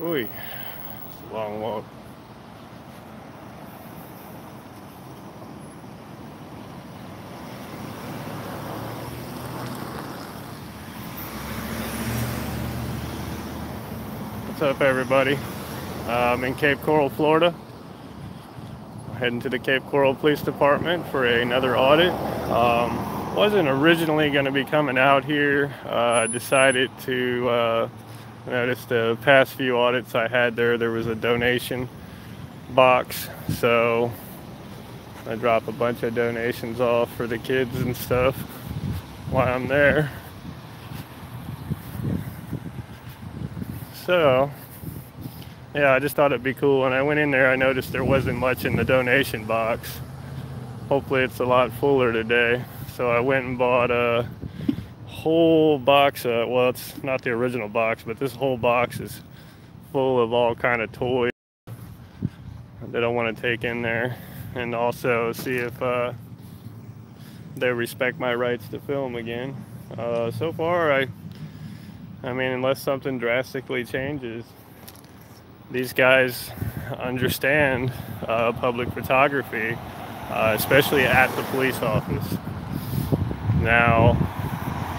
Ooh, it's a long walk. What's up, everybody? I'm in Cape Coral, Florida. I'm heading to the Cape Coral Police Department for another audit. Wasn't originally going to be coming out here. I decided to notice the past few audits I had there was a donation box, so I drop a bunch of donations off for the kids and stuff while I'm there. So yeah, I just thought it'd be cool. When I went in there, I noticed there wasn't much in the donation box. Hopefully it's a lot fuller today. So I went and bought a whole box of, well, it's not the original box, but this whole box is full of all kind of toys that I want to take in there, and also see if they respect my rights to film again. So far, I mean, unless something drastically changes, these guys understand public photography, especially at the police office. Now,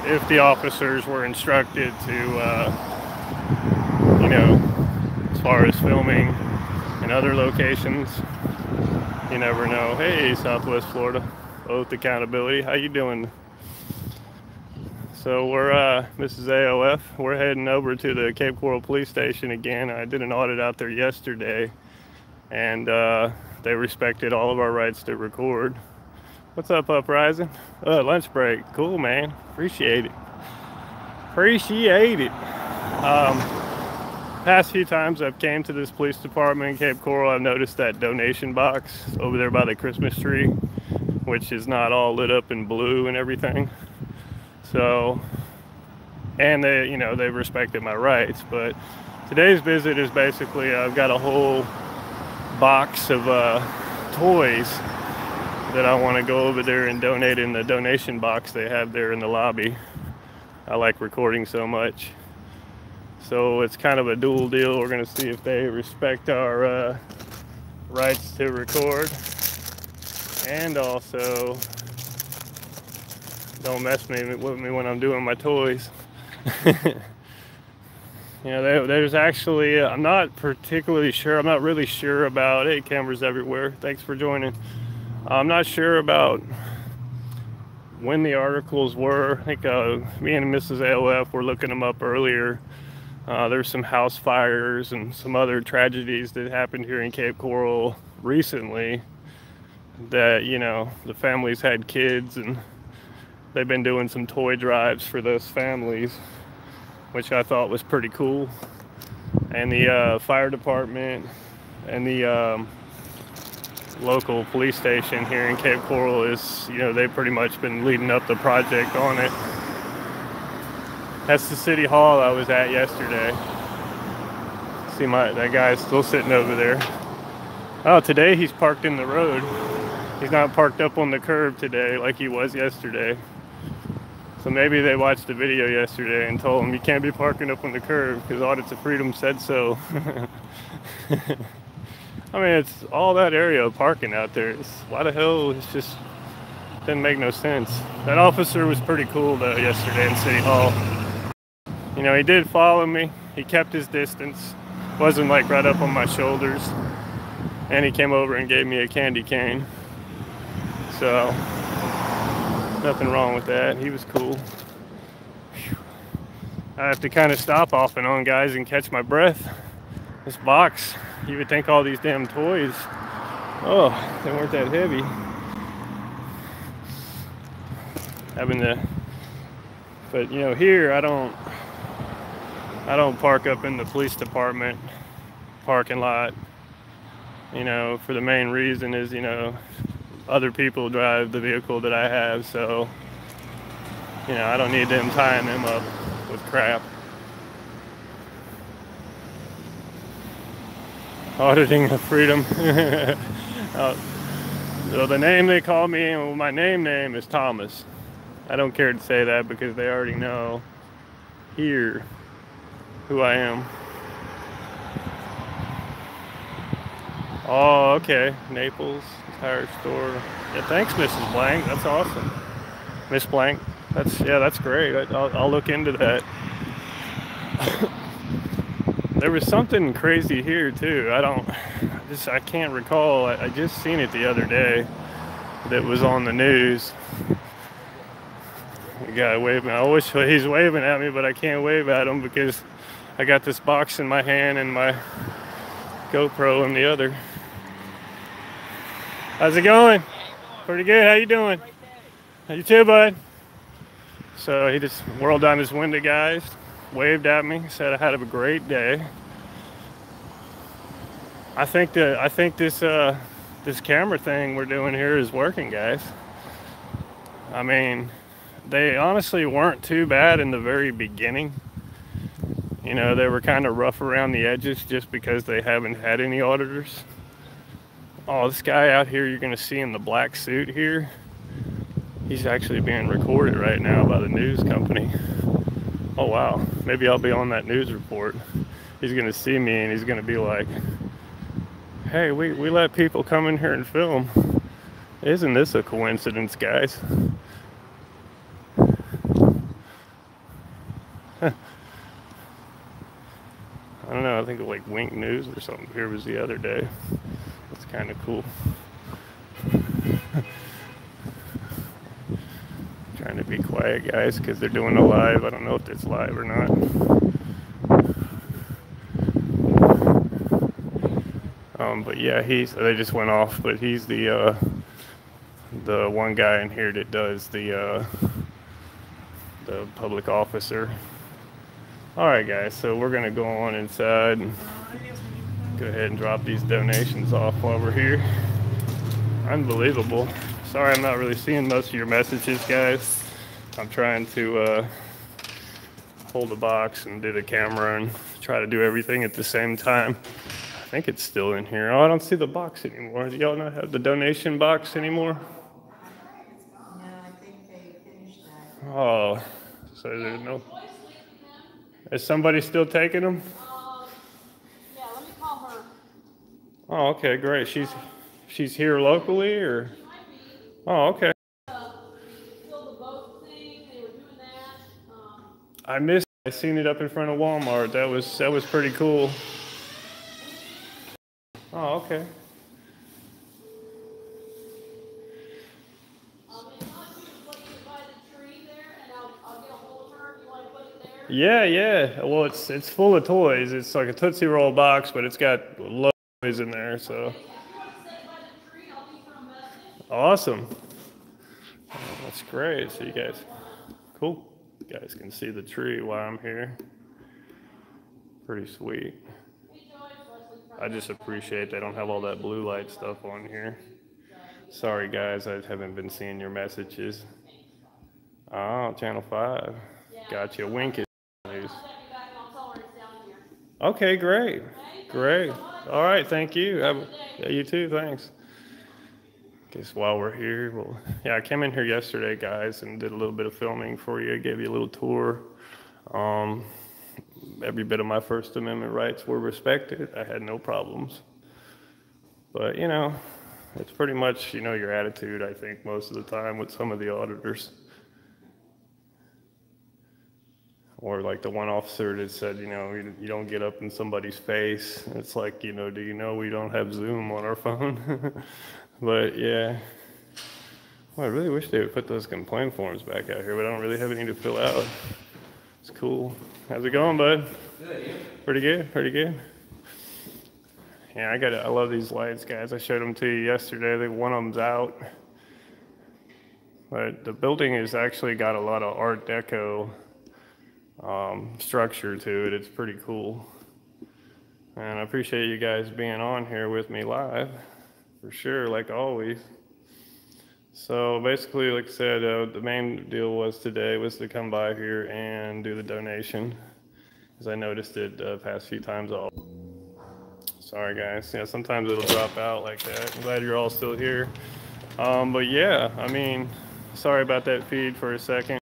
if the officers were instructed to, as far as filming in other locations, you never know. Hey, Southwest Florida, Oath Accountability, how you doing? So this is AOF. We're heading over to the Cape Coral Police Station again. I did an audit out there yesterday, and they respected all of our rights to record. What's up, Uprising? Lunch break. Cool, man. Appreciate it. Past few times I've came to this police department in Cape Coral, I've noticed that donation box over there by the Christmas tree, which is not all lit up in blue and everything. So, and they've respected my rights. But today's visit is basically, I've got a whole box of toys that I want to go over there and donate in the donation box they have there in the lobby. I like recording so much. So it's kind of a dual deal. We're going to see if they respect our rights to record, and also don't mess with me when I'm doing my toys. There's actually, I'm not particularly sure, I'm not really sure about, hey, cameras everywhere, thanks for joining. I'm not sure about when the articles were. I think me and Mrs. AOF were looking them up earlier. There's some house fires and some other tragedies that happened here in Cape Coral recently that, the families had kids, and they've been doing some toy drives for those families, which I thought was pretty cool. And the fire department and the local police station here in Cape Coral is, they've pretty much been leading up the project on it. That's the city hall I was at yesterday. See, that guy's still sitting over there. Oh, today he's parked in the road. He's not parked up on the curb today like he was yesterday. So maybe they watched the video yesterday and told him you can't be parking up on the curb because Audits of Freedom said so. I mean, it's all that area of parking out there. Why the hell? It's just didn't make no sense. That officer was pretty cool though yesterday in City Hall. He did follow me. He kept his distance. Wasn't like right up on my shoulders. And he came over and gave me a candy cane. So, nothing wrong with that. He was cool. Whew. I have to kind of stop off and on, guys, and catch my breath. This box, you would think all these damn toys, oh, they weren't that heavy. But here I don't park up in the police department parking lot, for the main reason is, other people drive the vehicle that I have, so, I don't need them tying them up with crap. Auditing of Freedom. So the name they call me, well, my name is Thomas. I don't care to say that because they already know here who I am. Oh, okay. Naples tire store. Yeah, thanks, Mrs. Blank. That's awesome. Miss Blank. That's great. I'll look into that. There was something crazy here too. I can't recall. I just seen it the other day that was on the news. The guy waving. I wish he's waving at me, but I can't wave at him because I got this box in my hand and my GoPro in the other. How's it going? Pretty good. How you doing? You too, bud. So he just whirled down his window, guys, waved at me, said I had a great day. I think this camera thing we're doing here is working, guys. I mean, they honestly weren't too bad in the very beginning. You know, they were kind of rough around the edges just because they haven't had any auditors. Oh, this guy out here you're gonna see in the black suit here, he's actually being recorded right now by the news company. Oh wow, maybe I'll be on that news report. He's gonna see me and he's gonna be like, hey, we let people come in here and film. Isn't this a coincidence, guys? I don't know, I think of like Wink News or something here was the other day. That's kind of cool. Trying to be quiet, guys, because they're doing a live. I don't know if it's live or not. But yeah, they just went off, but he's the one guy in here that does the public officer. All right, guys, so we're gonna go on inside and go ahead and drop these donations off while we're here. Unbelievable. Sorry, I'm not really seeing most of your messages, guys. I'm trying to hold the box and do the camera and try to do everything at the same time. I think it's still in here. Oh, I don't see the box anymore. Do y'all not have the donation box anymore? No, I think they finished that. Oh, so there's no... Is somebody still taking them? Yeah, let me call her. Oh, okay, great. She's here locally, or? She might be. Oh, okay. Still the boat thing, they were doing that. I missed. I seen it up in front of Walmart. That was pretty cool. Oh, okay. Yeah. Well, it's full of toys. It's like a Tootsie Roll box, but it's got toys in there. So. Awesome. Oh, that's great. So you guys, cool. You guys can see the tree while I'm here. Pretty sweet. I just appreciate they don't have all that blue light stuff on here. Sorry guys, I haven't been seeing your messages. Oh, Channel 5. Gotcha. Wink it. News. Okay, great. Great. All right, thank you. Yeah, you too, thanks. Guess while we're here, I came in here yesterday, guys, and did a little bit of filming for you. Gave you a little tour. Every bit of my First Amendment rights were respected. I had no problems. But, you know, it's pretty much, you know, your attitude, I think, most of the time with some of the auditors. Or like the one officer that said, you know, you don't get up in somebody's face. It's like, you know, do you know we don't have Zoom on our phone? But yeah. Well, I really wish they would put those complaint forms back out here, but I don't really have any to fill out. It's cool. How's it going, bud? Good, yeah. Pretty good, pretty good. Yeah, I love these lights, guys. I showed them to you yesterday. I think one of them's out. But the building has actually got a lot of Art Deco structure to it. It's pretty cool. And I appreciate you guys being on here with me live, for sure, like always. So basically, like I said, the main deal was today was to come by here and do the donation, because I noticed it the past few times. Sorry guys, yeah, sometimes it'll drop out like that. I'm glad you're all still here. But yeah, I mean, sorry about that feed for a second,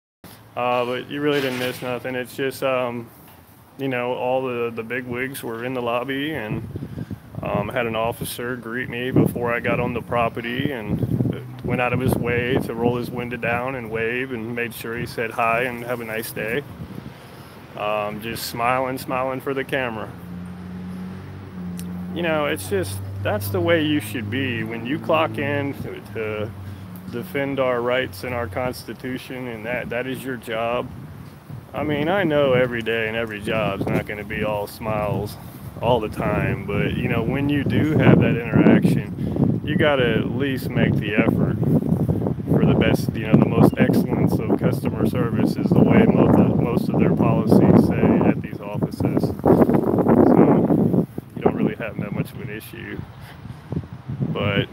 but you really didn't miss nothing. It's just, you know, all the big wigs were in the lobby, and Had an officer greet me before I got on the property and went out of his way to roll his window down and wave and made sure he said hi and have a nice day. Just smiling for the camera. You know, it's just, that's the way you should be when you clock in to defend our rights and our Constitution, and that is your job. I mean, I know every day and every job's not going to be all smiles all the time, but you know, when you do have that interaction, you got to at least make the effort for the best, you know, the most excellence of customer service is the way most of their policies say at these offices. So you don't really have that much of an issue. But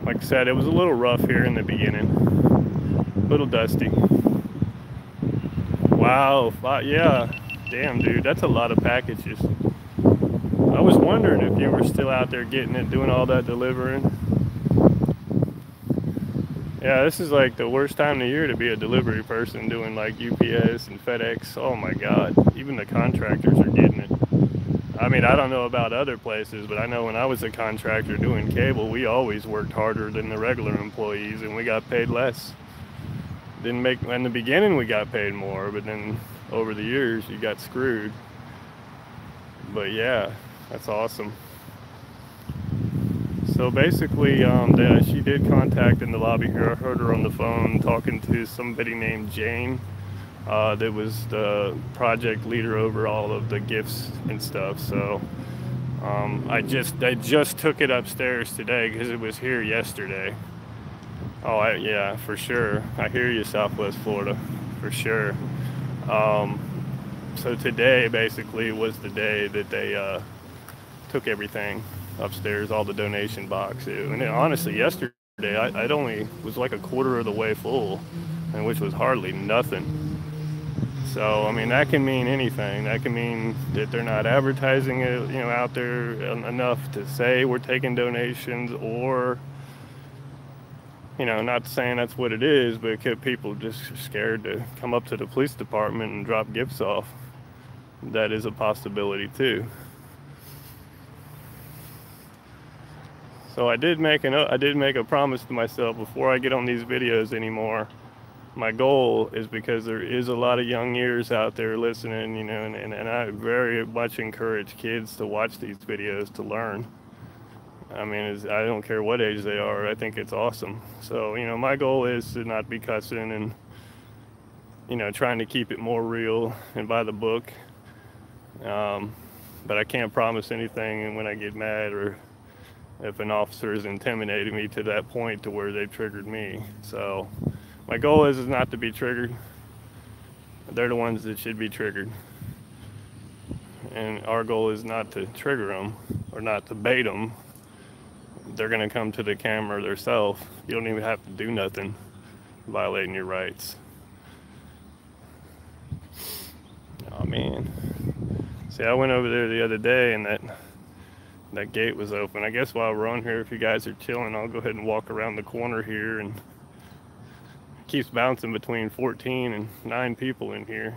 like I said, it was a little rough here in the beginning, a little dusty. Wow, yeah, damn dude, that's a lot of packages. I was wondering if you were still out there getting it, doing all that delivering. Yeah, this is like the worst time of year to be a delivery person doing like UPS and FedEx. Oh my God, even the contractors are getting it. I mean, I don't know about other places, but I know when I was a contractor doing cable, we always worked harder than the regular employees and we got paid less. In the beginning we got paid more, but then over the years you got screwed. But yeah, that's awesome. So basically, she did contact in the lobby here. I heard her on the phone talking to somebody named Jane, that was the project leader over all of the gifts and stuff. So I just took it upstairs today because it was here yesterday. Oh, yeah, for sure. I hear you, Southwest Florida, for sure. So today basically was the day that they took everything upstairs, all the donation boxes. And honestly, yesterday I only was like a quarter of the way full, and which was hardly nothing. So I mean, that can mean anything. That can mean that they're not advertising it, you know, out there enough to say we're taking donations, or you know, not saying that's what it is, but people just scared to come up to the police department and drop gifts off. That is a possibility too. So I did make a promise to myself before I get on these videos anymore. My goal is, because there is a lot of young ears out there listening, you know, and I very much encourage kids to watch these videos to learn. I mean, I don't care what age they are. I think it's awesome. So, you know, my goal is to not be cussing and, you know, trying to keep it more real and by the book. But I can't promise anything when I get mad, or if an officer is intimidating me to that point to where they've triggered me. So my goal is not to be triggered. They're the ones that should be triggered. And our goal is not to trigger them or not to bait them. They're going to come to the camera themselves. You don't even have to do nothing violating your rights. Oh man. See, I went over there the other day and that gate was open. I guess while we're on here, if you guys are chilling, I'll go ahead and walk around the corner here, and it keeps bouncing between 14 and 9 people in here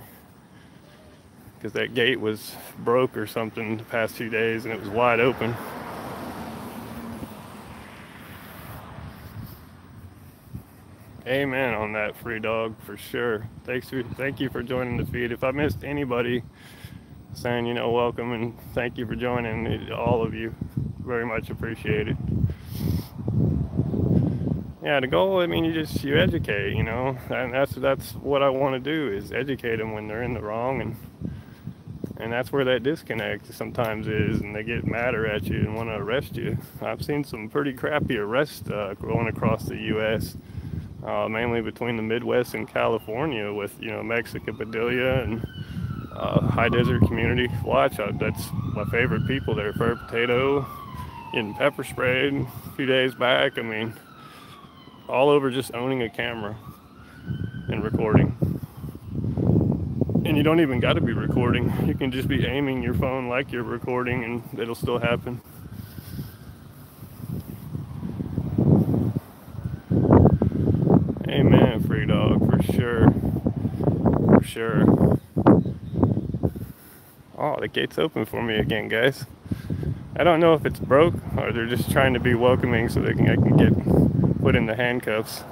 because that gate was broke or something the past few days and it was wide open. Amen on that, Free Dog, for sure. Thank you for joining the feed. If I missed anybody, saying, you know, welcome and thank you for joining, all of you, very much appreciated. Yeah, the goal, I mean, you educate, you know, and that's what I want to do, is educate them when they're in the wrong, and that's where that disconnect sometimes is, and they get madder at you and want to arrest you. I've seen some pretty crappy arrests going across the U.S., mainly between the Midwest and California, with, you know, Mexico, Padilla, and High Desert Community Watch. That's my favorite people there. Fair Potato, getting pepper sprayed a few days back. I mean, all over just owning a camera and recording. And you don't even got to be recording. You can just be aiming your phone like you're recording, and it'll still happen. Amen, Free Dog, for sure. For sure. Oh, the gate's open for me again, guys. I don't know if it's broke or they're just trying to be welcoming so I can get put in the handcuffs.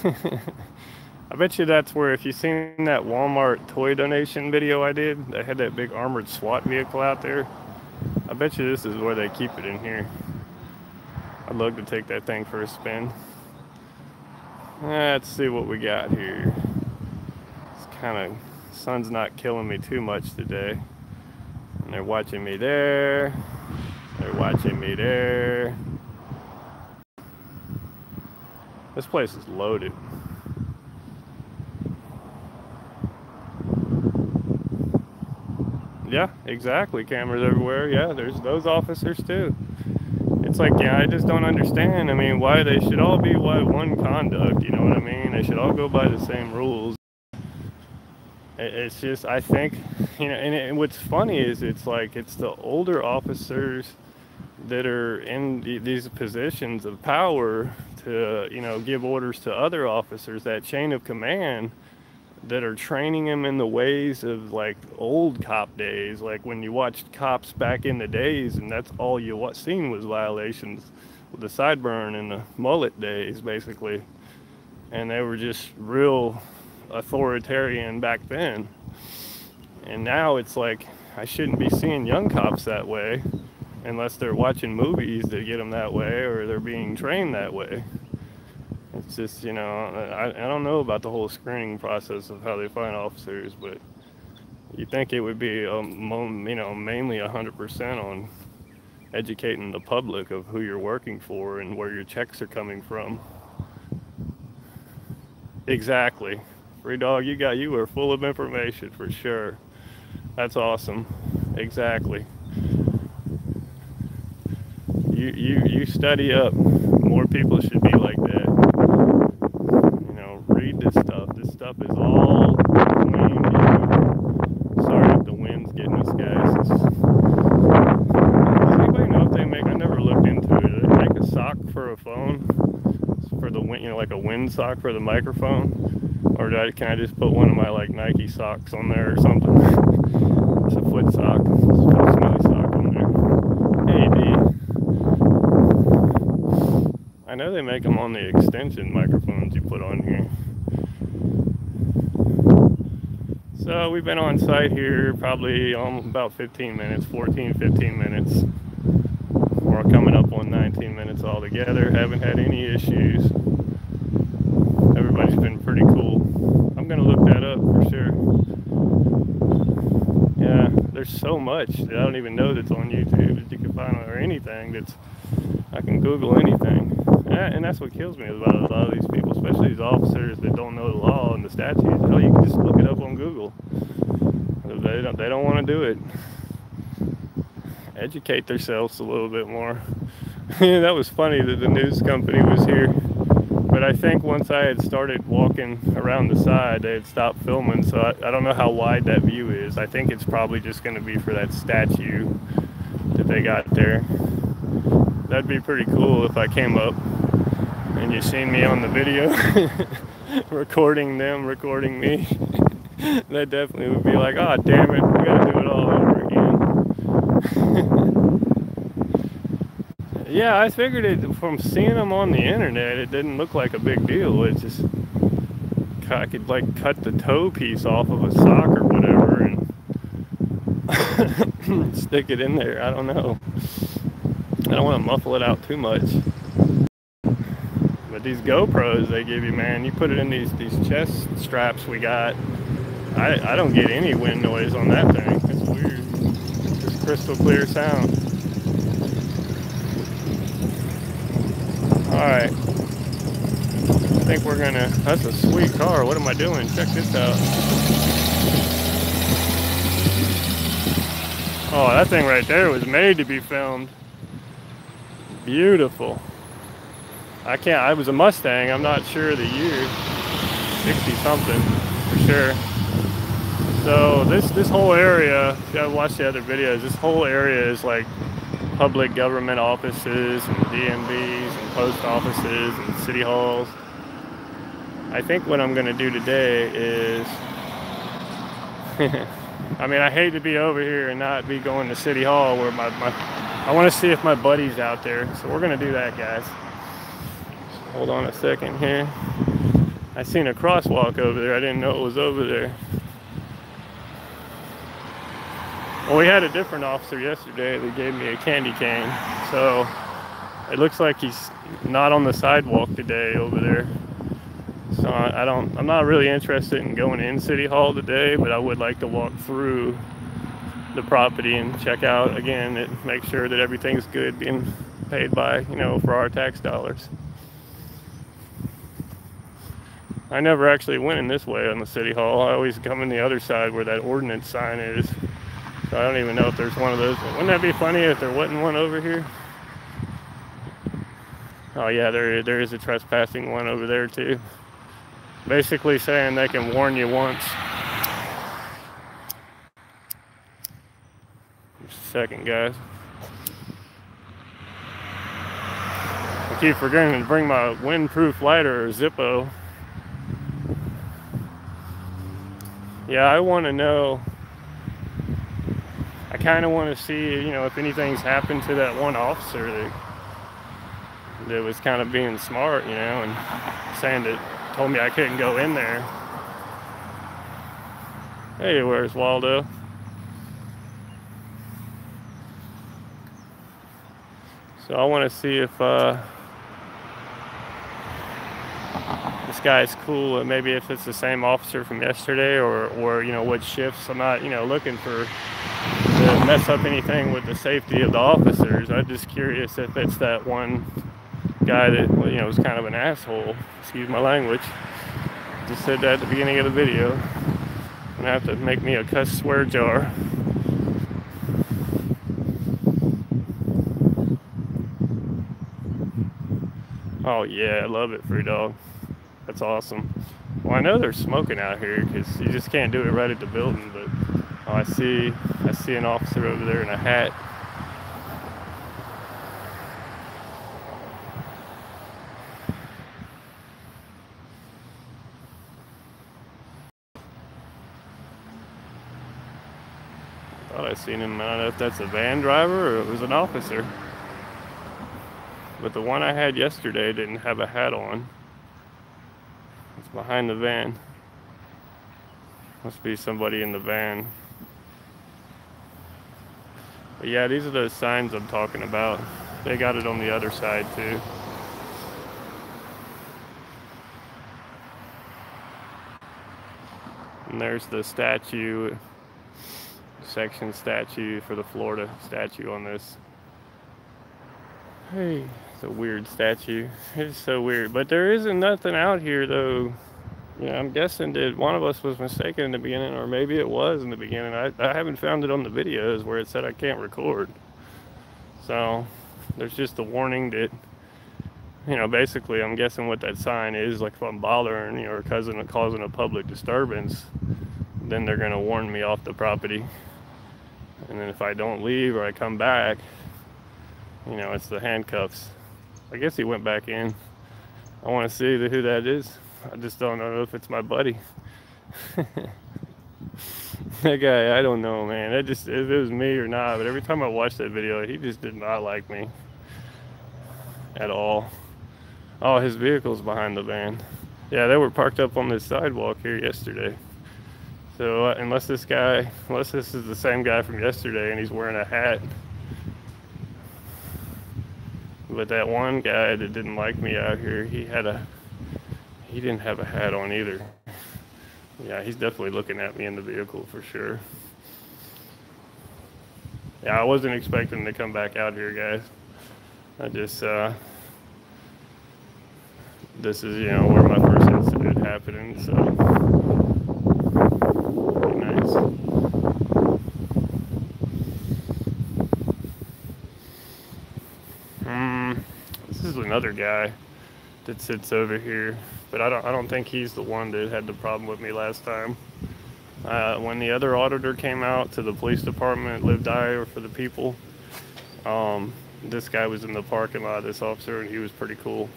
I bet you that's where, if you've seen that Walmart toy donation video I did, they had that big armored SWAT vehicle out there. I bet you this is where they keep it in here. I'd love to take that thing for a spin. Let's see what we got here. It's kind of, sun's not killing me too much today. And they're watching me there. They're watching me there. This place is loaded. Yeah, exactly. Cameras everywhere. Yeah, there's those officers too. It's like, yeah, I just don't understand. I mean, why they should all be one conduct, you know what I mean? They should all go by the same rules. It's just, I think, you know, and what's funny is it's like, it's the older officers that are in these positions of power to, you know, give orders to other officers, that chain of command, that are training them in the ways of like old cop days, like when you watched cops back in the days and that's all you seen was violations with the sideburn and the mullet days basically, and they were just real authoritarian back then. And now it's like, I shouldn't be seeing young cops that way unless they're watching movies that get them that way or they're being trained that way. It's just, you know, I don't know about the whole screening process of how they find officers, but you think it would be, you know, mainly 100% on educating the public of who you're working for and where your checks are coming from. Exactly. Free dog, you are full of information for sure. That's awesome. Exactly. You study up. More people should be like that. You know, read this stuff. This stuff is all between you. Sorry if the wind's getting us, guys. Does anybody know if they make? I never looked into it. Do they make a sock for a phone? For the wind, you know, like a wind sock for the microphone? Or can I just put one of my like Nike socks on there or something? It's a foot sock. It's a smelly sock on there. Hey, D. I know they make them on the extension microphones you put on here. So we've been on site here probably about 15 minutes, 15 minutes. We're coming up on 19 minutes altogether. Haven't had any issues. Everybody's been pretty cool. I'm gonna look that up for sure. Yeah, there's so much that I don't even know that's on YouTube that you can find, or anything that's, I can Google anything. And that's what kills me about a lot of these people, especially these officers that don't know the law and the statutes. Hell, you can just look it up on Google. They don't want to do it. Educate themselves a little bit more. That was funny that the news company was here. But I think once I had started walking around the side, they had stopped filming, so I don't know how wide that view is. I think it's probably just going to be for that statue that they got there. That'd be pretty cool if I came up and you seen me on the video recording them, recording me. That definitely would be like, oh damn it, we gotta do it all over again. Yeah, I figured it from seeing them on the internet, it didn't look like a big deal. It just, I could like cut the toe piece off of a sock or whatever and stick it in there. I don't know. I don't want to muffle it out too much. But these GoPros they give you, man, you put it in these chest straps we got. I don't get any wind noise on that thing. It's weird. Just crystal clear sound. Alright. I think we're gonna, that's a sweet car. What am I doing? Check this out. Oh, that thing right there was made to be filmed. Beautiful. I was a Mustang, I'm not sure the year, 60 something for sure. So this whole area, if you haven't watched the other videos, this whole area is like public government offices and DMVs and post offices and city halls. I think what I'm gonna do today is, I mean, I hate to be over here and not be going to City Hall where my I want to see if my buddy's out there, so we're gonna do that, guys. Hold on a second here. I seen a crosswalk over there. I didn't know it was over there. Well, we had a different officer yesterday that gave me a candy cane, so it looks like he's not on the sidewalk today over there. So I'm not really interested in going in City Hall today, but I would like to walk through the property and check out again and make sure that everything's good being paid by, you know, for our tax dollars. I never actually went in this way on the City Hall. I always come in the other side where that ordinance sign is. So I don't even know if there's one of those. Wouldn't that be funny if there wasn't one over here? Oh yeah, there is a trespassing one over there too. Basically saying they can warn you once. Just a second, guys. I keep forgetting to bring my windproof lighter or Zippo. Yeah, I want to know. I kind of want to see, you know, if anything's happened to that one officer that was kind of being smart, you know, and saying that told me I couldn't go in there. Hey, where's Waldo? So I want to see if this guy's cool, maybe if it's the same officer from yesterday or you know, what shifts. I'm not, you know, looking to mess up anything with the safety of the officers. I'm just curious if it's that one guy that, you know, was kind of an asshole. Excuse my language. Just said that at the beginning of the video. I'm gonna have to make me a cuss swear jar. Oh yeah, I love it, Free Dog. That's awesome. Well, I know they're smoking out here because you just can't do it right at the building, but oh, I see an officer over there in a hat. I thought I seen him. I don't know if that's a van driver or it was an officer. But the one I had yesterday didn't have a hat on. It's behind the van. Must be somebody in the van. But yeah, these are those signs I'm talking about. They got it on the other side too. And there's the statue, section statue for the Florida statue on this. Hey, it's a weird statue. It's so weird. But there isn't nothing out here though. You know, I'm guessing that one of us was mistaken in the beginning, or maybe it was in the beginning. I haven't found it on the videos where it said I can't record. So there's just a warning that, you know, basically I'm guessing what that sign is, like if I'm bothering, you know, or causing a public disturbance, then they're gonna warn me off the property. And then if I don't leave or I come back, you know, it's the handcuffs. I guess he went back in. I want to see who that is. I just don't know if it's my buddy. That guy, I don't know, man. If it was me or not, but every time I watch that video, he just did not like me at all. Oh, his vehicle's behind the van. Yeah, they were parked up on this sidewalk here yesterday. So unless this is the same guy from yesterday and he's wearing a hat. But that one guy that didn't like me out here, he didn't have a hat on either. Yeah, he's definitely looking at me in the vehicle for sure. Yeah, I wasn't expecting to come back out here, guys. I just, this is, you know, where my first incident happened, so. Pretty nice. This is another guy that sits over here, but I don't think he's the one that had the problem with me last time. When the other auditor came out to the police department, Live Die for the People, this guy was in the parking lot, this officer, and he was pretty cool.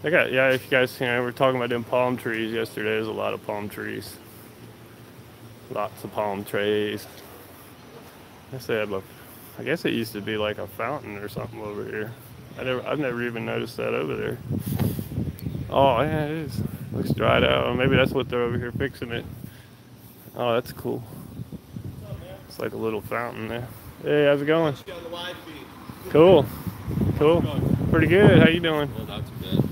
Yeah, if you guys, you know, we were talking about them palm trees yesterday. There's a lot of palm trees. Lots of palm trees. I guess they have I guess it used to be like a fountain or something over here. I've never even noticed that over there. Oh yeah, it is. Looks dried out. Or maybe that's what they're over here fixing it. Oh, that's cool. It's like a little fountain there. Hey, how's it going? Cool. Cool. Pretty good. How you doing? Well, not too bad.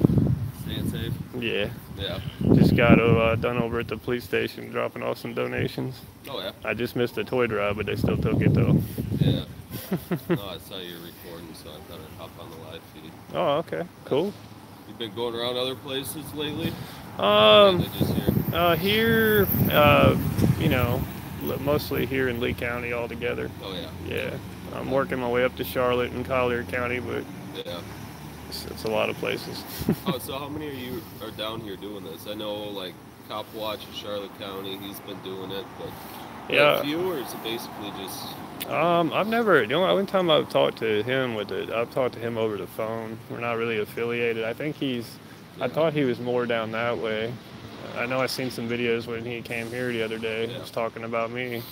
Staying safe? Yeah. Yeah. Just got done over at the police station dropping off some donations. Oh, yeah? I just missed the toy drive, but they still took it though. Yeah. No, I saw you recording, so I thought I'd hop on the live feed. Oh, okay. Cool. You've been going around other places lately? Just here? Here, you know, mostly here in Lee County altogether. Oh, yeah. Yeah. I'm working my way up to Charlotte and Collier County, but yeah, it's a lot of places. Oh, so how many of you are down here doing this? I know, like, Cop Watch in Charlotte County, he's been doing it, but yeah. A few, or is it basically just... I've never, the only time I've talked to him I've talked to him over the phone. We're not really affiliated. I think I thought he was more down that way. I know I've seen some videos when he came here the other day. He was talking about me. Yeah.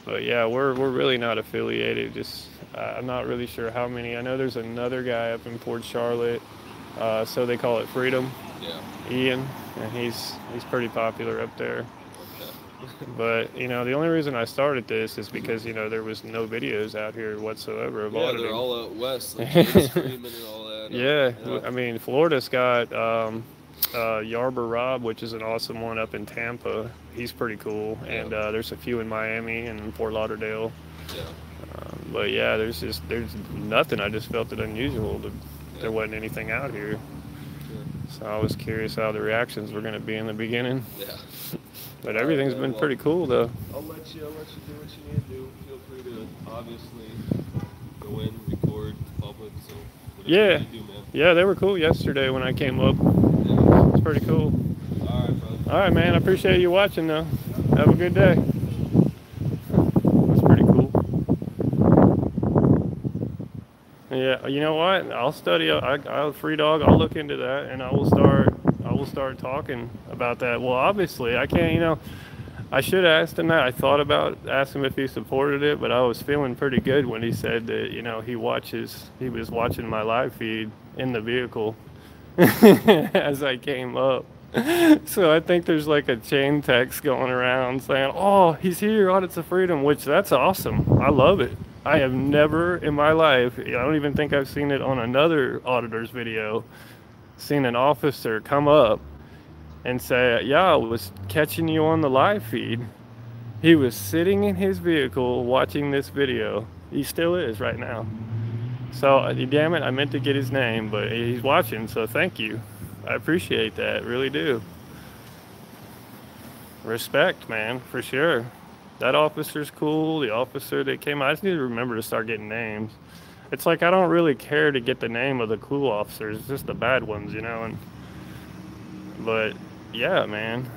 But yeah, we're really not affiliated. Just I'm not really sure how many. I know there's another guy up in Port Charlotte, so they call it Freedom. Yeah. Ian, and he's pretty popular up there. But, you know, the only reason I started this is because, you know, there was no videos out here whatsoever of auditing. They're all out west, like streaming and all that. Yeah, I mean, Florida's got Yarber Rob, which is an awesome one up in Tampa. He's pretty cool. Yeah. And there's a few in Miami and in Fort Lauderdale. Yeah. But yeah, there's nothing. I just felt it unusual. There wasn't anything out here. So I was curious how the reactions were going to be in the beginning. Yeah. But everything's been pretty cool, though. I'll let you do what you need to do. Feel free to obviously go in, record public. So yeah, you do, man. Yeah, they were cool yesterday when I came up. Yeah. It's pretty cool. All right, brother. All right, man. I appreciate you watching, though. Have a good day. That's pretty cool. Yeah, you know what? I'll study. I'll free dog. I'll look into that, and I will start talking about that. Well, obviously, I can't, you know, I should have asked him that. I thought about asking him if he supported it, but I was feeling pretty good when he said that, you know, he was watching my live feed in the vehicle as I came up. So I think there's like a chain text going around saying, oh, he's here, Audits of Freedom, which that's awesome. I love it. I have never in my life, I don't even think I've seen it on another auditor's video, seen an officer come up and say, yeah, I was catching you on the live feed. He was sitting in his vehicle watching this video. He still is right now. So, damn it, I meant to get his name, but he's watching, so thank you. I appreciate that, really do. Respect, man, for sure. That officer's cool. The officer that came out, I just need to remember to start getting names. It's like I don't really care to get the name of the cool officers. It's just the bad ones, you know. But yeah, man,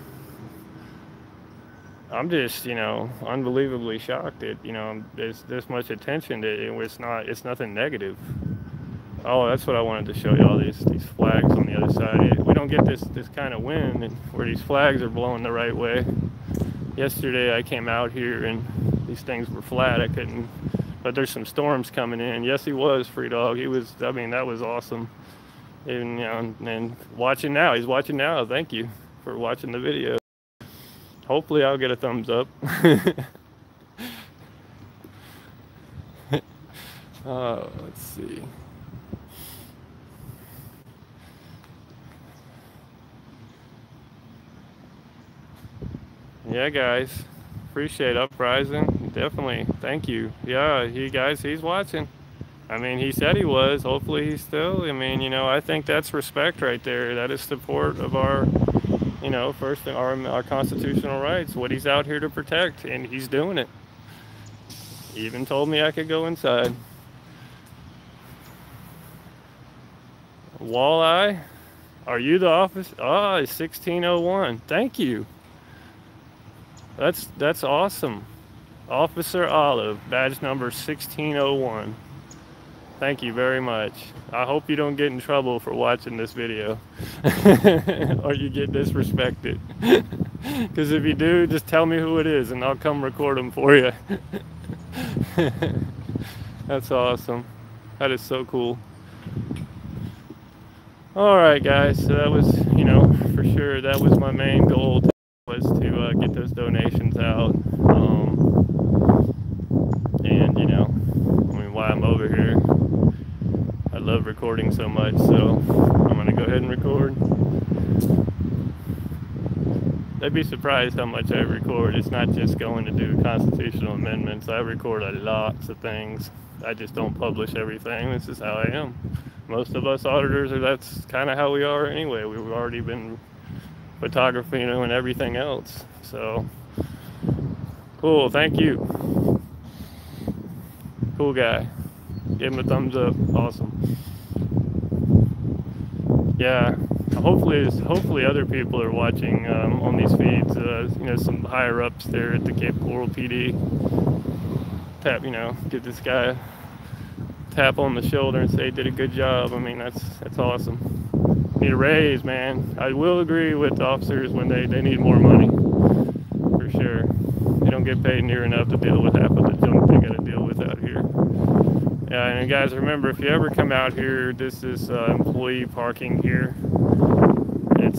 I'm just, you know, unbelievably shocked that, you know, there's this much attention that it's nothing negative. Oh, that's what I wanted to show you, all these flags on the other side. We don't get this kind of wind where these flags are blowing the right way. Yesterday I came out here and these things were flat. I couldn't. But there's some storms coming in. Yes, he was, Free Dog. He was, I mean, that was awesome. And, you know, and watching now. He's watching now. Thank you for watching the video. Hopefully I'll get a thumbs up. Let's see. Yeah, guys. Appreciate Uprising. Definitely. Thank you. Yeah, he's watching. I mean, he said he was. Hopefully he's still. I mean, you know, I think that's respect right there. That is support of our, you know, first our constitutional rights, what he's out here to protect, and he's doing it. He even told me I could go inside. Walleye, are you the office? Ah, it's 1601. Thank you. That's awesome. Officer Olive, badge number 1601. Thank you very much. I hope you don't get in trouble for watching this video or you get disrespected. Because if you do, just tell me who it is and I'll come record them for you. That's awesome. That is so cool. All right, guys. So that was, for sure, that was my main goal was to get those donations out. And I mean, while I'm over here, I love recording so much, so I'm gonna go ahead and record. They'd be surprised how much I record. It's not just going to do constitutional amendments. I record lots of things. I just don't publish everything. This is how I am. Most of us auditors that's kind of how we are anyway. We've already been photography, and everything else. So cool. Thank you. Cool guy. Give him a thumbs up. Awesome. Yeah. Hopefully other people are watching on these feeds. Some higher ups there at the Cape Coral PD. Tap. Give this guy a tap on the shoulder and say he did a good job. I mean, that's awesome. Need a raise, man. I will agree with officers when they need more money, for sure. They don't get paid near enough to deal with half of the junk they got to deal with out here. Yeah, and guys, remember, if you ever come out here, this is employee parking here.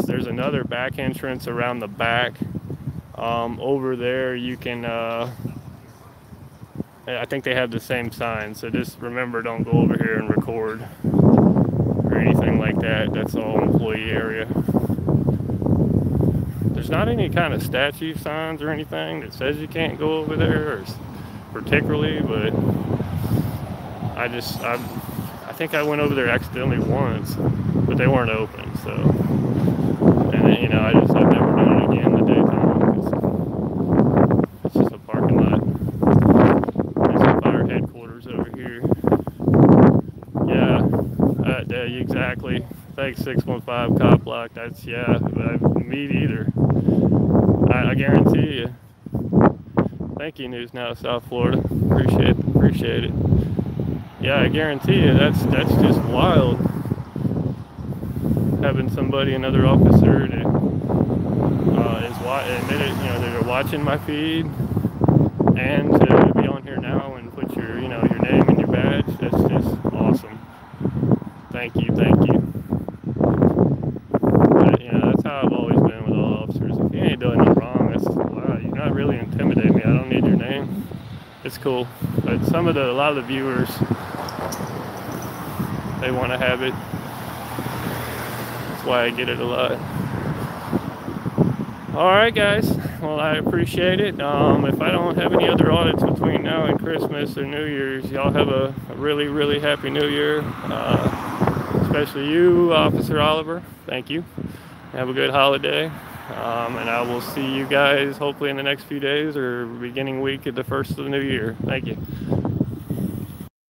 There's another back entrance around the back. Over there, you can. I think they have the same sign, so just remember, don't go over here and record or anything like that. That's all employee area. There's not any kind of statue signs or anything that says you can't go over there, or particularly, but I think I went over there accidentally once, but they weren't open, so. And then, I've never done it again in the daytime, because it's just a parking lot. There's a fire headquarters over here. Yeah, exactly. Thanks, 615 Cop Block. That's, me either. I guarantee you. Thank you, News Now, South Florida. Appreciate it. Yeah, I guarantee you, that's just wild. Having another officer that admitted, they're watching my feed, and to be on here now and put your name and your badge. That's just awesome. Thank you. But, that's how I've always been with all officers. If you ain't doing nothing wrong, you're not really intimidating me. I don't need your name. It's cool. But a lot of the viewers, they want to have it. That's why I get it a lot. All right, guys. Well, I appreciate it. If I don't have any other audits between now and Christmas or New Year's, y'all have a really, really happy New Year. Especially you, Officer Oliver. Thank you. Have a good holiday. And I will see you guys hopefully in the next few days or beginning week of the first of the new year. Thank you.